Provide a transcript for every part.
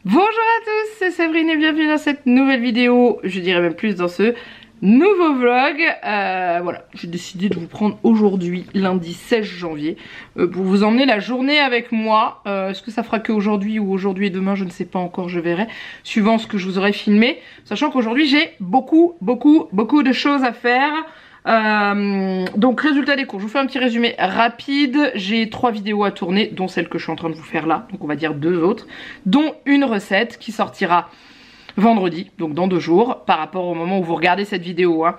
Bonjour à tous, c'est Séverine et bienvenue dans cette nouvelle vidéo, je dirais même plus dans ce nouveau vlog. Voilà, j'ai décidé de vous prendre aujourd'hui, lundi 16 janvier, pour vous emmener la journée avec moi. Est-ce que ça fera que aujourd'hui ou aujourd'hui et demain, je ne sais pas encore, je verrai, suivant ce que je vous aurai filmé. Sachant qu'aujourd'hui j'ai beaucoup de choses à faire. Donc résultat des cours, je vous fais un petit résumé rapide. J'ai 3 vidéos à tourner, dont celle que je suis en train de vous faire là, donc on va dire 2 autres, dont une recette qui sortira vendredi, donc dans 2 jours, par rapport au moment où vous regardez cette vidéo, hein.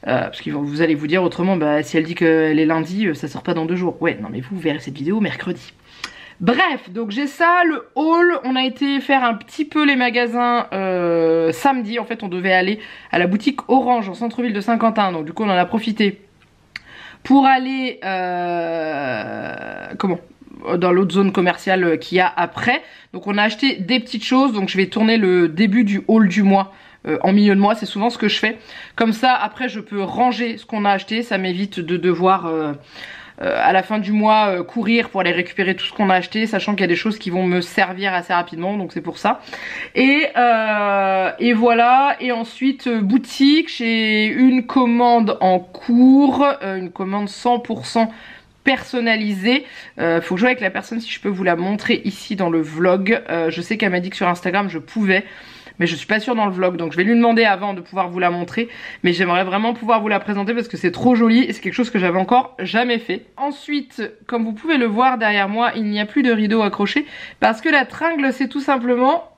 Parce que vous allez vous dire autrement, bah, si elle dit qu'elle est lundi, ça sort pas dans 2 jours. Ouais, non mais vous verrez cette vidéo mercredi. Bref, donc j'ai ça, le haul, on a été faire un petit peu les magasins samedi. En fait on devait aller à la boutique Orange en centre-ville de Saint-Quentin, donc du coup on en a profité pour aller dans l'autre zone commerciale qu'il y a après. Donc on a acheté des petites choses, donc je vais tourner le début du haul du mois en milieu de mois, c'est souvent ce que je fais. Comme ça après je peux ranger ce qu'on a acheté, ça m'évite de devoir... à la fin du mois courir pour aller récupérer tout ce qu'on a acheté, sachant qu'il y a des choses qui vont me servir assez rapidement, donc c'est pour ça. Et voilà, et ensuite boutique, j'ai une commande en cours, une commande 100% personnalisée. Faut jouer avec la personne, si je peux vous la montrer ici dans le vlog. Je sais qu'elle m'a dit que sur Instagram je pouvais, mais je suis pas sûre dans le vlog, donc je vais lui demander avant de pouvoir vous la montrer. Mais j'aimerais vraiment pouvoir vous la présenter parce que c'est trop joli et c'est quelque chose que j'avais encore jamais fait. Ensuite, comme vous pouvez le voir derrière moi, il n'y a plus de rideau accroché parce que la tringle c'est tout simplement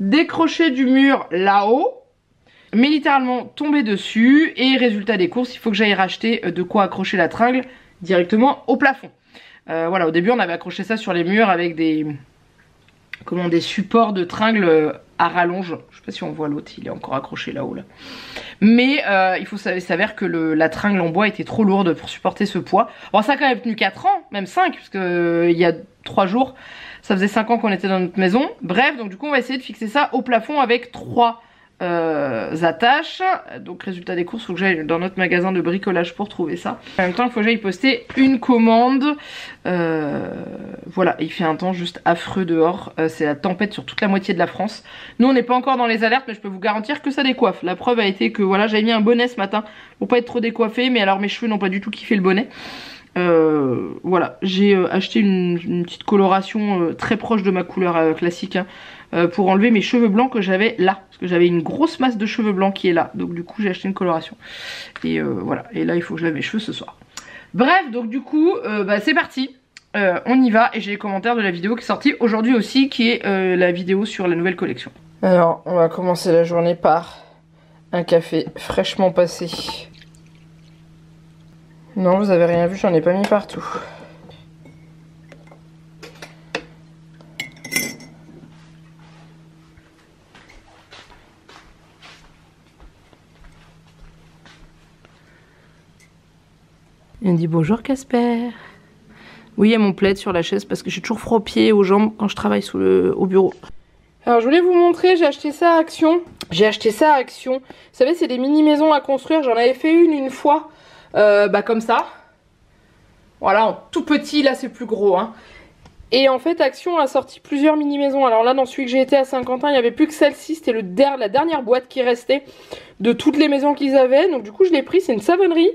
décroché du mur là-haut, mais littéralement tombé dessus. Et résultat des courses, il faut que j'aille racheter de quoi accrocher la tringle directement au plafond. Voilà, au début on avait accroché ça sur les murs avec des supports de tringle à rallonge. Je sais pas si on voit l'autre, il est encore accroché là-haut là. Mais il s'avère que la tringle en bois était trop lourde pour supporter ce poids. Bon, ça a quand même tenu 4 ans, même 5, parce que il y a 3 jours, ça faisait 5 ans qu'on était dans notre maison. Bref, donc du coup on va essayer de fixer ça au plafond avec 3 attaches. Donc résultat des courses, il faut que j'aille dans notre magasin de bricolage pour trouver ça. En même temps il faut que j'aille poster une commande. Voilà, il fait un temps juste affreux dehors, c'est la tempête sur toute la moitié de la France. Nous on n'est pas encore dans les alertes, mais je peux vous garantir que ça décoiffe. La preuve a été que voilà, j'avais mis un bonnet ce matin pour pas être trop décoiffée, mais alors mes cheveux n'ont pas du tout kiffé le bonnet. Voilà, j'ai acheté une petite coloration très proche de ma couleur classique, hein, pour enlever mes cheveux blancs que j'avais là, parce que j'avais une grosse masse de cheveux blancs qui est là, donc du coup j'ai acheté une coloration. Et voilà, et là il faut que je lave mes cheveux ce soir. Bref, donc du coup bah, c'est parti, on y va, et j'ai les commentaires de la vidéo qui est sortie aujourd'hui aussi, qui est la vidéo sur la nouvelle collection. Alors on va commencer la journée par un café fraîchement passé. Non, vous avez rien vu, j'en ai pas mis partout. Il me dit bonjour Casper. Oui, il y a mon plaid sur la chaise parce que j'ai toujours froid aux pieds et aux jambes quand je travaille au bureau. Alors je voulais vous montrer, j'ai acheté ça à Action. Vous savez, c'est des mini maisons à construire, j'en avais fait une fois. Bah comme ça. Voilà, en tout petit, là c'est plus gros, hein. Et en fait Action a sorti plusieurs mini maisons. Alors là dans celui que j'ai été à Saint-Quentin, il n'y avait plus que celle-ci, c'était la dernière boîte qui restait de toutes les maisons qu'ils avaient. Donc du coup je l'ai pris, c'est une savonnerie.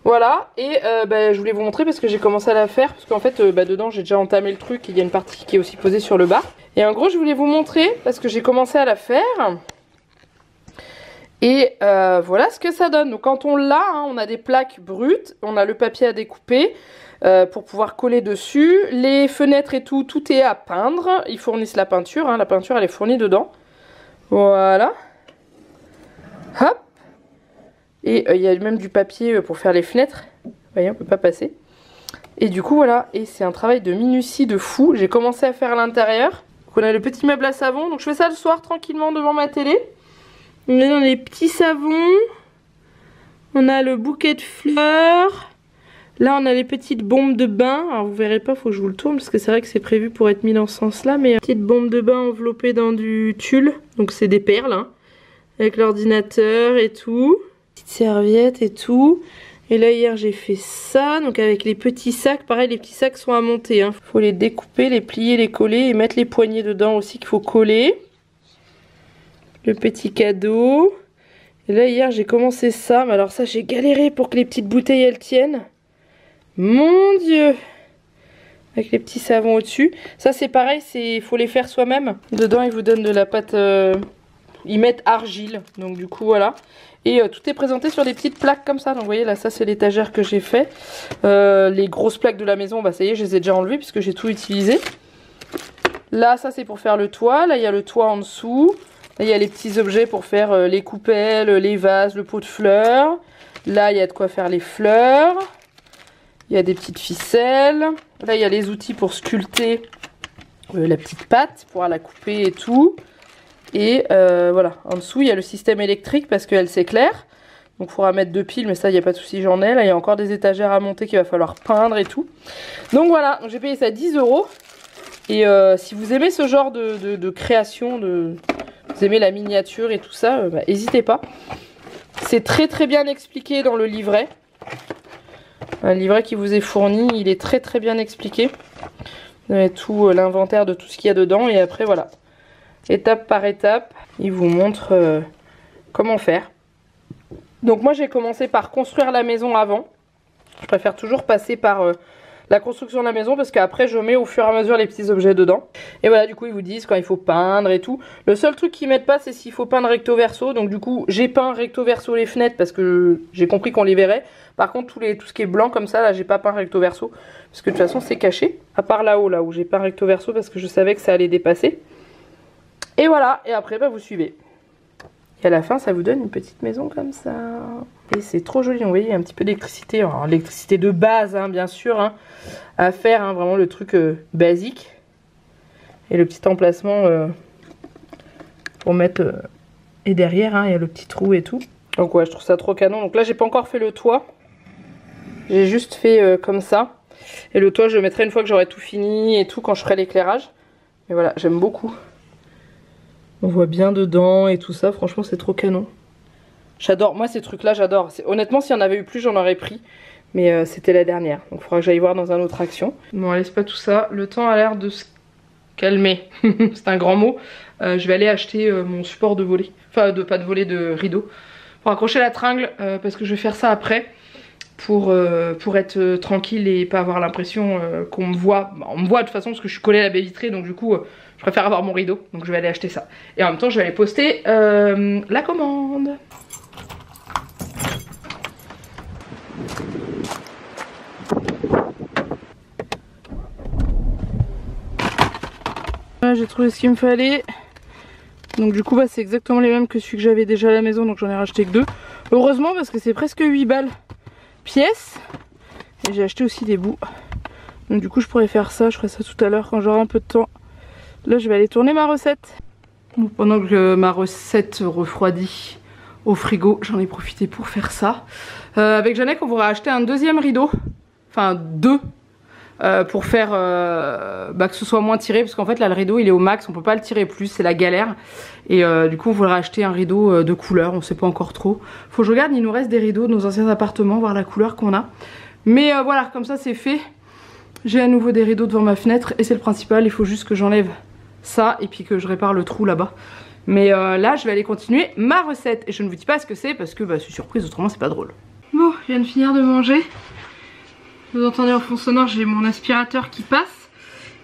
Voilà, et bah, je voulais vous montrer parce que j'ai commencé à la faire. Parce qu'en fait bah, dedans j'ai déjà entamé le truc, il y a une partie qui est aussi posée sur le bas. Et en gros je voulais vous montrer parce que j'ai commencé à la faire. Et voilà ce que ça donne. Donc quand on l'a, hein, on a des plaques brutes, on a le papier à découper pour pouvoir coller dessus. Les fenêtres et tout, tout est à peindre. Ils fournissent la peinture, hein, la peinture elle est fournie dedans. Voilà. Hop. Et il y a même du papier pour faire les fenêtres. Vous voyez, on peut pas passer. Et du coup voilà, et c'est un travail de minutie de fou. J'ai commencé à faire à l'intérieur. On a le petit meuble à savon, donc je fais ça le soir tranquillement devant ma télé. On est dans les petits savons. On a le bouquet de fleurs. Là, on a les petites bombes de bain. Alors, vous verrez pas, faut que je vous le tourne parce que c'est vrai que c'est prévu pour être mis dans ce sens-là. Mais petites bombes de bain enveloppées dans du tulle. Donc, c'est des perles, hein, avec l'ordinateur et tout. Petites serviettes et tout. Et là hier j'ai fait ça, donc avec les petits sacs, pareil les petits sacs sont à monter. Hein. Faut les découper, les plier, les coller et mettre les poignées dedans aussi qu'il faut coller. Le petit cadeau. Et là hier j'ai commencé ça, mais alors ça j'ai galéré pour que les petites bouteilles elles tiennent. Mon Dieu! Avec les petits savons au-dessus. Ça c'est pareil, il faut les faire soi-même. Dedans ils vous donnent de la pâte, ils mettent argile, donc du coup voilà. Et tout est présenté sur des petites plaques comme ça. Donc vous voyez là, ça c'est l'étagère que j'ai fait. Les grosses plaques de la maison, bah ça y est, je les ai déjà enlevées puisque j'ai tout utilisé. Là ça c'est pour faire le toit, là il y a le toit en dessous. Là il y a les petits objets pour faire les coupelles, les vases, le pot de fleurs. Là il y a de quoi faire les fleurs. Il y a des petites ficelles. Là il y a les outils pour sculpter la petite pâte, pour la couper et tout. Et voilà, en dessous il y a le système électrique parce qu'elle s'éclaire. Donc il faudra mettre 2 piles, mais ça il n'y a pas de souci, j'en ai. Là il y a encore des étagères à monter qu'il va falloir peindre et tout. Donc voilà, j'ai payé ça 10 €. Et si vous aimez ce genre de création, vous aimez la miniature et tout ça, bah, n'hésitez pas. C'est très très bien expliqué dans le livret. Un livret qui vous est fourni, il est très très bien expliqué. Vous avez tout l'inventaire de tout ce qu'il y a dedans et après voilà. Étape par étape, il vous montre comment faire. Donc moi j'ai commencé par construire la maison avant. Je préfère toujours passer par la construction de la maison parce qu'après je mets au fur et à mesure les petits objets dedans. Et voilà, du coup ils vous disent quand il faut peindre et tout. Le seul truc qu'ils mettent pas c'est s'il faut peindre recto verso. Donc du coup j'ai peint recto verso les fenêtres parce que j'ai compris qu'on les verrait. Par contre tout ce qui est blanc comme ça là j'ai pas peint recto verso. Parce que de toute façon c'est caché. À part là-haut là où j'ai peint recto verso parce que je savais que ça allait dépasser. Et voilà, et après bah, vous suivez. Et à la fin ça vous donne une petite maison comme ça. Et c'est trop joli, vous voyez, il y a un petit peu d'électricité. Alors l'électricité de base hein, bien sûr, hein, à faire, hein, vraiment le truc basique. Et le petit emplacement pour mettre... et derrière, hein, il y a le petit trou et tout. Donc ouais, je trouve ça trop canon. Donc là j'ai pas encore fait le toit. J'ai juste fait comme ça. Et le toit je le mettrai une fois que j'aurai tout fini et tout, quand je ferai l'éclairage. Mais voilà, j'aime beaucoup. On voit bien dedans et tout ça, franchement c'est trop canon. J'adore, moi ces trucs là j'adore. Honnêtement s'il y en avait eu plus j'en aurais pris. Mais c'était la dernière, donc il faudra que j'aille voir dans un autre action. Bon allez c'est pas tout ça, le temps a l'air de se calmer. C'est un grand mot. Je vais aller acheter mon support de volet. Enfin pas de volet, de rideau. Pour accrocher la tringle parce que je vais faire ça après. Pour être tranquille et pas avoir l'impression qu'on me voit. On me voit de toute façon parce que je suis collée à la baie vitrée, donc du coup je préfère avoir mon rideau, donc je vais aller acheter ça. Et en même temps je vais aller poster la commande. Voilà, j'ai trouvé ce qu'il me fallait. Donc du coup bah, c'est exactement les mêmes que celui que j'avais déjà à la maison, donc j'en ai racheté que 2. Heureusement parce que c'est presque 8 balles pièce. Et j'ai acheté aussi des bouts. Donc du coup je pourrais faire ça, je ferai ça tout à l'heure quand j'aurai un peu de temps. Là je vais aller tourner ma recette. Donc, pendant que ma recette refroidit au frigo, j'en ai profité pour faire ça. Avec Janek on voudrait acheter un deuxième rideau. Enfin 2. Pour faire que ce soit moins tiré, parce qu'en fait là le rideau il est au max, on peut pas le tirer plus, c'est la galère. Et du coup on voudrait acheter un rideau de couleur, on sait pas encore trop. Faut que je regarde, il nous reste des rideaux de nos anciens appartements, voir la couleur qu'on a. Mais voilà, comme ça c'est fait. J'ai à nouveau des rideaux devant ma fenêtre et c'est le principal, il faut juste que j'enlève ça et puis que je répare le trou là-bas. Mais là je vais aller continuer ma recette et je ne vous dis pas ce que c'est parce que bah, c'est surprise, autrement c'est pas drôle. Bon, je viens de finir de manger. Vous entendez en fond sonore, j'ai mon aspirateur qui passe.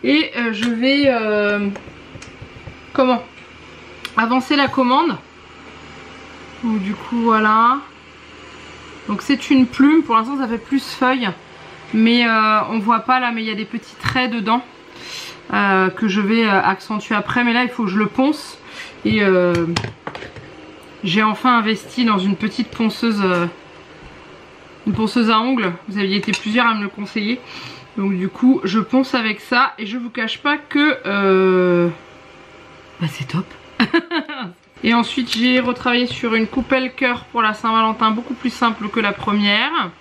Et je vais avancer la commande. Donc du coup voilà. Donc c'est une plume, pour l'instant ça fait plus feuille. Mais on voit pas là, mais il y a des petits traits dedans que je vais accentuer après. Mais là il faut que je le ponce. Et j'ai enfin investi dans une petite ponceuse. Une ponceuse à ongles, vous aviez été plusieurs à me le conseiller. Donc du coup je ponce avec ça et je vous cache pas que bah, c'est top. Et ensuite j'ai retravaillé sur une coupelle cœur pour la Saint-Valentin, beaucoup plus simple que la première.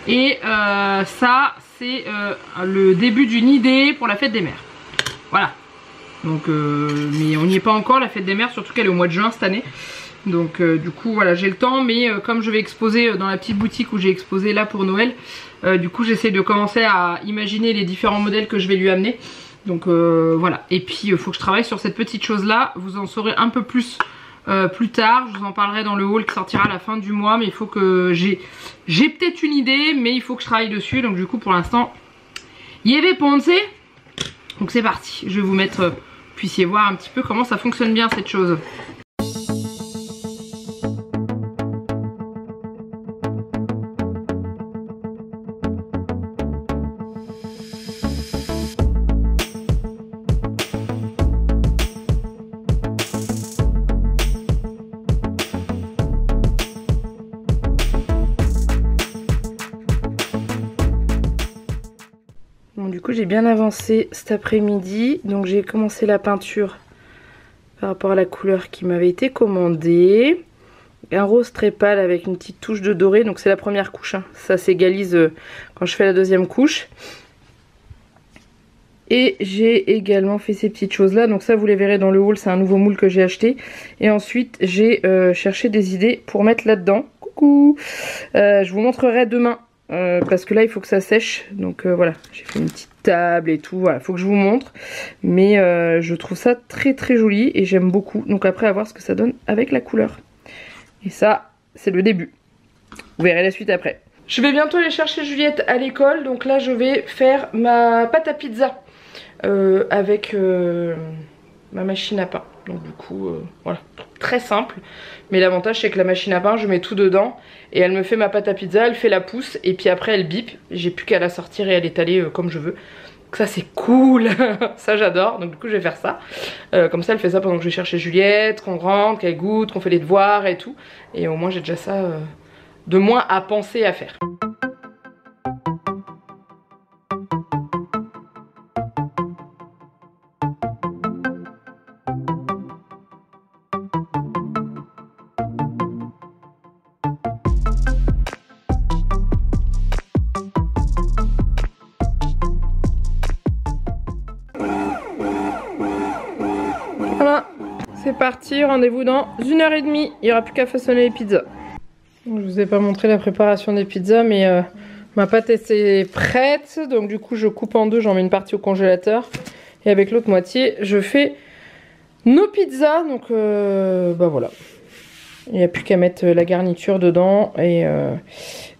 Et ça c'est le début d'une idée pour la fête des mères. Voilà. Donc mais on n'y est pas encore, la fête des mères, surtout qu'elle est au mois de juin cette année. Donc du coup voilà, j'ai le temps, mais comme je vais exposer dans la petite boutique où j'ai exposé là pour Noël, du coup j'essaie de commencer à imaginer les différents modèles que je vais lui amener. Donc voilà, et puis il faut que je travaille sur cette petite chose là, vous en saurez un peu plus plus tard, je vous en parlerai dans le haul qui sortira à la fin du mois, mais il faut que j'ai peut-être une idée, mais il faut que je travaille dessus. Donc du coup pour l'instant, y avait pensé. Donc c'est parti, je vais vous mettre, puissiez voir un petit peu comment ça fonctionne bien cette chose. Du coup j'ai bien avancé cet après-midi, donc j'ai commencé la peinture par rapport à la couleur qui m'avait été commandée. Un rose très pâle avec une petite touche de doré, donc c'est la première couche, hein. Ça s'égalise quand je fais la deuxième couche. Et j'ai également fait ces petites choses là, donc ça vous les verrez dans le haul, c'est un nouveau moule que j'ai acheté. Et ensuite j'ai cherché des idées pour mettre là-dedans. Coucou, je vous montrerai demain. Parce que là il faut que ça sèche, donc voilà, j'ai fait une petite table et tout, voilà, faut que je vous montre, mais je trouve ça très très joli et j'aime beaucoup, donc après à voir ce que ça donne avec la couleur. Et ça c'est le début, vous verrez la suite après. Je vais bientôt aller chercher Juliette à l'école, donc là je vais faire ma pâte à pizza avec ma machine à pain. Donc du coup voilà, très simple, mais l'avantage c'est que la machine à pain je mets tout dedans et elle me fait ma pâte à pizza, elle fait la pousse et puis après elle bip, j'ai plus qu'à la sortir et à l'étaler comme je veux. Donc ça c'est cool. Ça j'adore, donc du coup je vais faire ça, comme ça elle fait ça pendant que je vais chercher Juliette, qu'on rentre, qu'elle goûte, qu'on fait les devoirs et tout, et au moins j'ai déjà ça de moins à penser à faire. Voilà, c'est parti, rendez-vous dans 1h30, il n'y aura plus qu'à façonner les pizzas. Je vous ai pas montré la préparation des pizzas, mais ma pâte est prête, donc du coup je coupe en deux, j'en mets une partie au congélateur, et avec l'autre moitié je fais nos pizzas, donc bah voilà. Il n'y a plus qu'à mettre la garniture dedans, et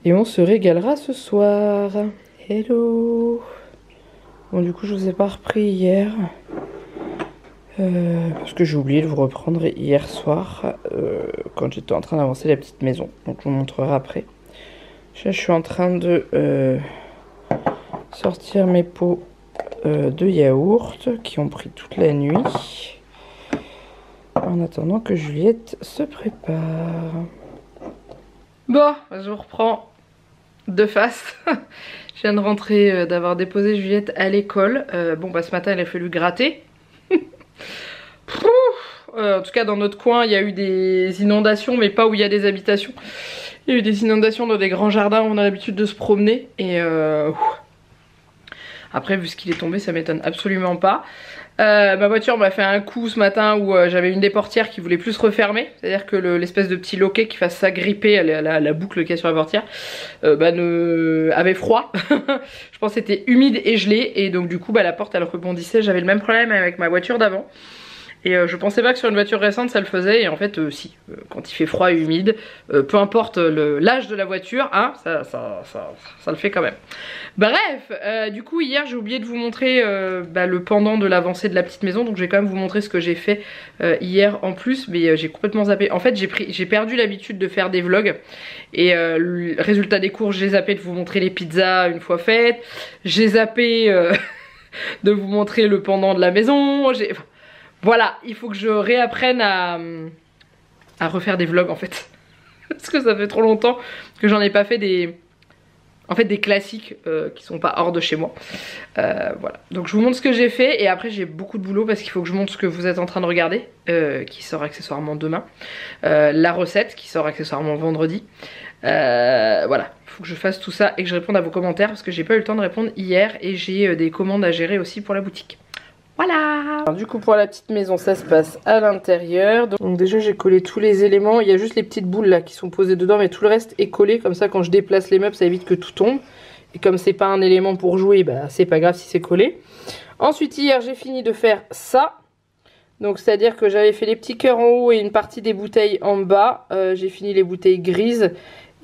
on se régalera ce soir. Hello. Bon du coup je vous ai pas repris hier. Parce que j'ai oublié de vous reprendre hier soir quand j'étais en train d'avancer la petite maison, donc je vous montrerai après. Là, je suis en train de sortir mes pots de yaourt qui ont pris toute la nuit en attendant que Juliette se prépare. Bon, je vous reprends de face. Je viens de rentrer, d'avoir déposé Juliette à l'école. Bon bah ce matin elle a fallu gratter. En tout cas dans notre coin il y a eu des inondations, mais pas où il y a des habitations. Il y a eu des inondations dans des grands jardins où on a l'habitude de se promener, et après vu ce qu'il est tombé ça m'étonne absolument pas. Ma voiture m'a fait un coup ce matin où j'avais une des portières qui voulait plus se refermer, c'est à dire que l'espèce de petit loquet qui fasse s'agripper la boucle qu'il y a sur la portière avait froid. Je pense que c'était humide et gelé, et donc du coup la porte elle rebondissait. J'avais le même problème avec ma voiture d'avant. Et je pensais pas que sur une voiture récente ça le faisait, et en fait si, quand il fait froid et humide, peu importe l'âge de la voiture, hein, ça le fait quand même. Bref, du coup hier j'ai oublié de vous montrer le pendant de l'avancée de la petite maison, donc je vais quand même vous montrer ce que j'ai fait hier en plus, mais j'ai complètement zappé. En fait j'ai perdu l'habitude de faire des vlogs, et le résultat des courses, j'ai zappé de vous montrer les pizzas une fois faites, j'ai zappé de vous montrer le pendant de la maison, voilà, il faut que je réapprenne à refaire des vlogs en fait. Parce que ça fait trop longtemps que j'en ai pas fait des classiques qui sont pas hors de chez moi. Voilà, donc je vous montre ce que j'ai fait, et après j'ai beaucoup de boulot parce qu'il faut que je montre ce que vous êtes en train de regarder, qui sort accessoirement demain. La recette qui sort accessoirement vendredi. Voilà, il faut que je fasse tout ça et que je réponde à vos commentaires parce que j'ai pas eu le temps de répondre hier, et j'ai des commandes à gérer aussi pour la boutique. Voilà. Alors, du coup pour la petite maison ça se passe à l'intérieur. Donc déjà j'ai collé tous les éléments. Il y a juste les petites boules là qui sont posées dedans, mais tout le reste est collé. Comme ça quand je déplace les meubles ça évite que tout tombe. Et comme c'est pas un élément pour jouer, bah c'est pas grave si c'est collé. Ensuite hier j'ai fini de faire ça. Donc c'est à dire que j'avais fait les petits cœurs en haut et une partie des bouteilles en bas. J'ai fini les bouteilles grises.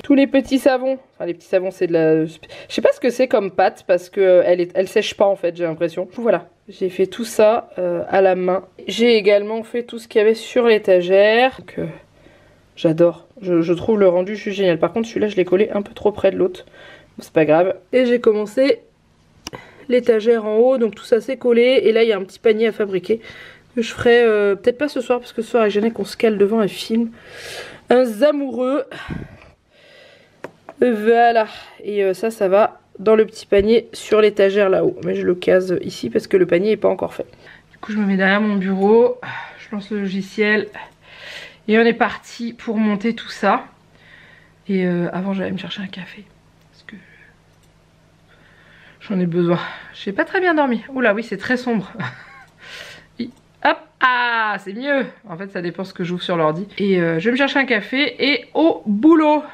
Tous les petits savons, enfin les petits savons c'est de la... Je sais pas ce que c'est comme pâte parce que elle sèche pas en fait j'ai l'impression. Voilà, j'ai fait tout ça à la main. J'ai également fait tout ce qu'il y avait sur l'étagère. J'adore, je trouve le rendu juste génial. Par contre celui-là je l'ai collé un peu trop près de l'autre. C'est pas grave. Et j'ai commencé l'étagère en haut, donc tout ça c'est collé. Et là il y a un petit panier à fabriquer que je ferai peut-être pas ce soir parce que ce soir avec Jeannet qu'on se cale devant un film. Un amoureux. Voilà, et ça va dans le petit panier sur l'étagère là-haut. Mais je le case ici parce que le panier n'est pas encore fait. Du coup je me mets derrière mon bureau, je lance le logiciel et on est parti pour monter tout ça. Et avant j'allais me chercher un café parce que j'en ai besoin. J'ai pas très bien dormi. Oula oui c'est très sombre. Hop, ah c'est mieux. En fait ça dépend ce que j'ouvre sur l'ordi. Et je vais me chercher un café et au boulot.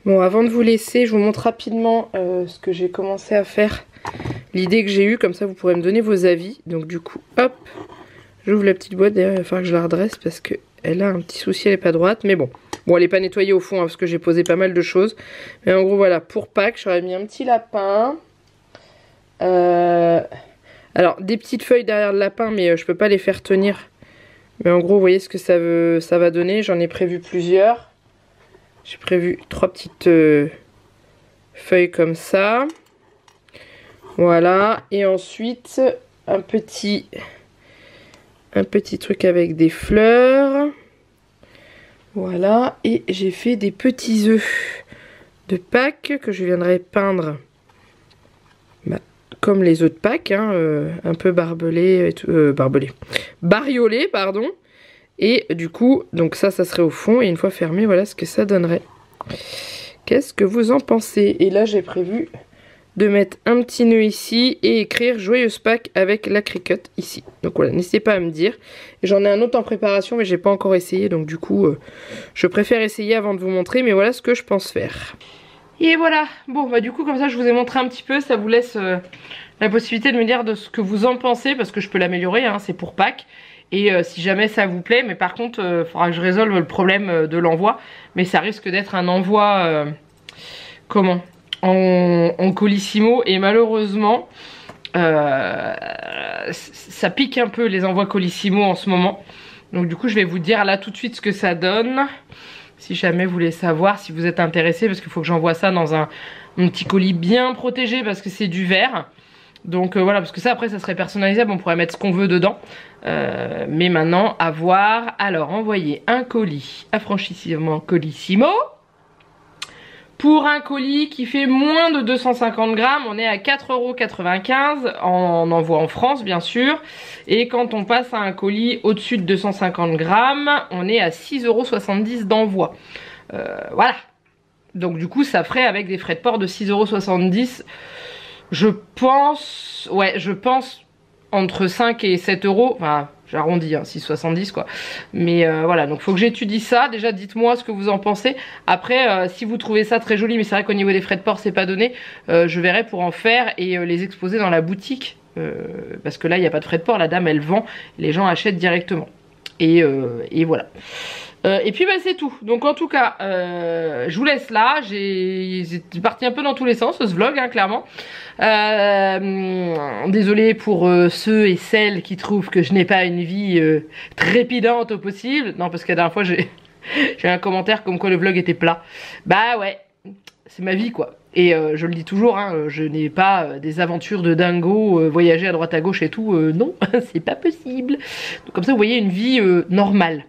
Bon, avant de vous laisser, je vous montre rapidement ce que j'ai commencé à faire. L'idée que j'ai eue, comme ça vous pourrez me donner vos avis. Donc du coup, hop, j'ouvre la petite boîte. D'ailleurs, il va falloir que je la redresse parce qu'elle a un petit souci, elle n'est pas droite. Mais bon, elle n'est pas nettoyée au fond hein, parce que j'ai posé pas mal de choses. Mais en gros, voilà, pour Pâques, j'aurais mis un petit lapin. Alors, des petites feuilles derrière le lapin, mais je peux pas les faire tenir. Mais en gros, vous voyez ce que ça va donner. J'en ai prévu plusieurs. J'ai prévu 3 petites feuilles comme ça. Voilà. Et ensuite, un petit truc avec des fleurs. Voilà. Et j'ai fait des petits œufs de Pâques que je viendrai peindre. Comme les œufs de Pâques, hein, un peu bariolés, pardon. Et du coup, donc ça serait au fond. Et une fois fermé, voilà ce que ça donnerait. Qu'est-ce que vous en pensez? Et là, j'ai prévu de mettre un petit nœud ici et écrire Joyeuse Pâques avec la Cricut ici. Donc voilà, n'hésitez pas à me dire. J'en ai un autre en préparation, mais j'ai pas encore essayé. Donc du coup, je préfère essayer avant de vous montrer. Mais voilà ce que je pense faire. Et voilà, bon bah du coup comme ça je vous ai montré un petit peu, ça vous laisse la possibilité de me dire de ce que vous en pensez parce que je peux l'améliorer, hein, c'est pour Pâques. Et si jamais ça vous plaît, mais par contre il faudra que je résolve le problème de l'envoi. Mais ça risque d'être un envoi en colissimo et malheureusement ça pique un peu les envois colissimo en ce moment. Donc du coup je vais vous dire là tout de suite ce que ça donne. Si jamais vous voulez savoir, si vous êtes intéressé, parce qu'il faut que j'envoie ça dans un petit colis bien protégé parce que c'est du verre. Donc voilà, parce que ça après ça serait personnalisable, on pourrait mettre ce qu'on veut dedans. Mais maintenant, à voir. Alors, envoyer un colis affranchissement colissimo. Pour un colis qui fait moins de 250 grammes, on est à 4,95 € en envoi en France, bien sûr. Et quand on passe à un colis au-dessus de 250 grammes, on est à 6,70 € d'envoi. Voilà. Donc du coup, ça ferait avec des frais de port de 6,70 €. Je pense entre 5 et 7 €. Enfin, j'arrondis, hein, 6,70 quoi. Mais voilà, donc faut que j'étudie ça. Déjà, dites-moi ce que vous en pensez. Après, si vous trouvez ça très joli, mais c'est vrai qu'au niveau des frais de port, c'est pas donné, je verrai pour en faire et les exposer dans la boutique. Parce que là, il n'y a pas de frais de port. La dame, elle vend. Les gens achètent directement. Et voilà. Et puis bah c'est tout. Donc en tout cas, je vous laisse là. C'est parti un peu dans tous les sens ce vlog, hein, clairement. Désolée pour ceux et celles qui trouvent que je n'ai pas une vie trépidante au possible. Non, parce que la dernière fois j'ai un commentaire comme quoi le vlog était plat. Bah ouais, c'est ma vie quoi. Et je le dis toujours, hein, je n'ai pas des aventures de dingo, voyager à droite à gauche et tout, non, c'est pas possible. Donc, comme ça vous voyez une vie normale.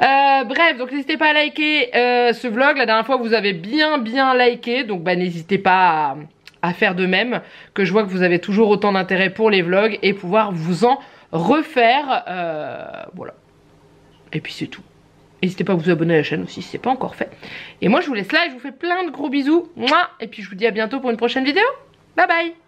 Bref, donc n'hésitez pas à liker ce vlog. La dernière fois vous avez bien liké, donc bah n'hésitez pas à faire de même, que je vois que vous avez toujours autant d'intérêt pour les vlogs et pouvoir vous en refaire. Voilà. Et puis c'est tout. N'hésitez pas à vous abonner à la chaîne aussi si c'est pas encore fait. Et moi je vous laisse là et je vous fais plein de gros bisous. Mouah. Et puis je vous dis à bientôt pour une prochaine vidéo. Bye bye.